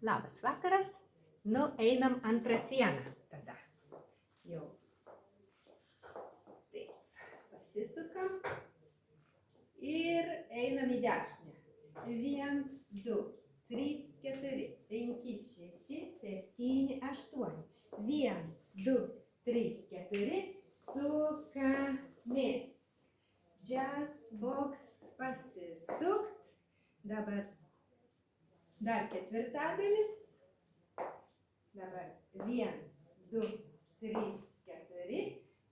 Labas vakaras. Nu, einam antrą sieną tada. Jau. Taip, pasisukam. Ir einam į dešinę. 1, 2, 3, 4, 5, 6, 7, 8. 1, 2, 3, 4. Sukamės. Jazz box pasisukt. Dabar dar ketvirtadalis. Dabar 1, 2, 3, 4.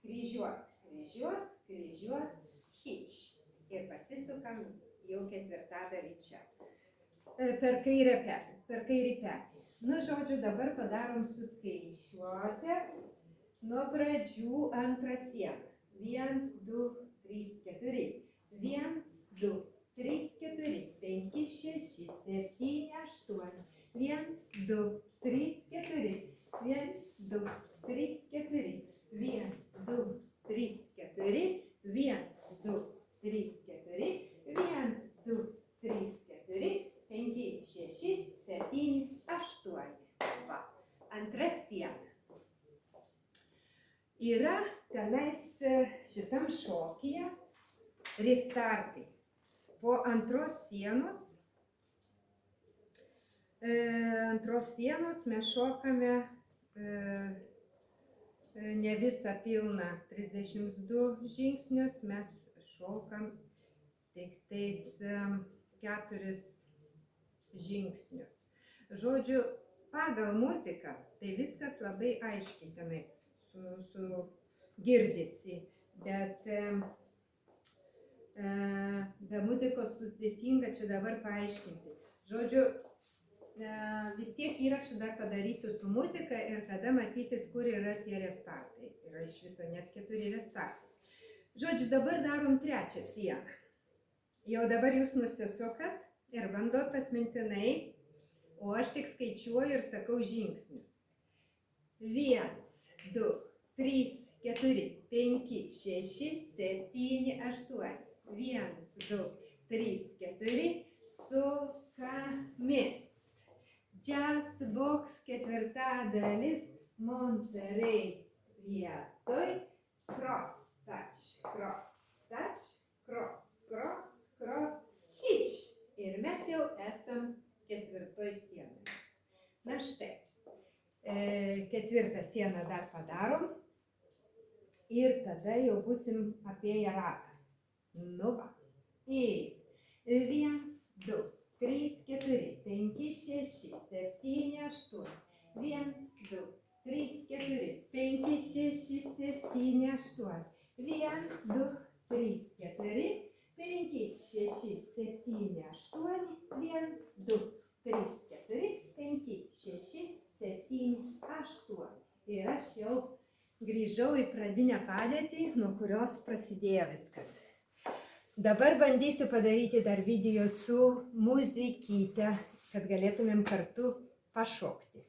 Kryžiuot, kryžiuot, kryžiuot. Hitch. Ir pasisukam jau ketvirtadalį čia. Per kairį petį. Nu, žodžiu, dabar padarom suskaičiuotę. Nuo pradžių antrą sieną. 1, 2, 3, 4. 1, 2, 3, 4, 5, 6, 7, 8. 1, 2, 3, 4. 1, 2, 3, 4. 1, 2, 3, 4. 1, 2, 3, 4. 1, 2, 3, 4. 5, 6, 7, 8. Va. Antra siena. Yra tenais šitam šokyje restartai. Po antros sienos mes šokame ne visą pilną 32 žingsnius, mes šokam tik tais 4 žingsnius. Žodžiu, pagal muziką tai viskas labai aiškiai tenais girdisi, bet be muzikos sudėtinga čia dabar paaiškinti. Žodžiu, vis tiek įrašą dar padarysiu su muzika ir tada matysis, kur yra tie restartai. Yra iš viso net 4 restartai. Žodžiu, dabar darom trečią sieną. Jau dabar jūs nusisukat ir bandot atmintinai, o aš tik skaičiuoju ir sakau žingsnius. 1, 2, 3, 4, 5, 6, 7, 8. 1, 2, 3, 4. Sukamės. Jazz box ketvirtadalis. Monterey vietoj. Cross, touch, cross, touch, cross, cross, cross, hitch. Ir mes jau esam ketvirtoj sienoj. Na štai. Ketvirtą sieną dar padarom. Ir tada jau būsim apėję ratą. Nu va. Ir 1, 2, 3, 4, 5, 6, 7, 8. 1, 2, 3, 4, 5, 6, 7, 8. 1, 2, 3, 4, 5, 6, 7, 8. 1, 2, 3, 4, 5, 6, 7, 8. Ir aš jau grįžau į pradinę padėtį, nuo kurios prasidėjo viskas. Dabar bandysiu padaryti dar video su muzikyte, kad galėtumėm kartu pašokti.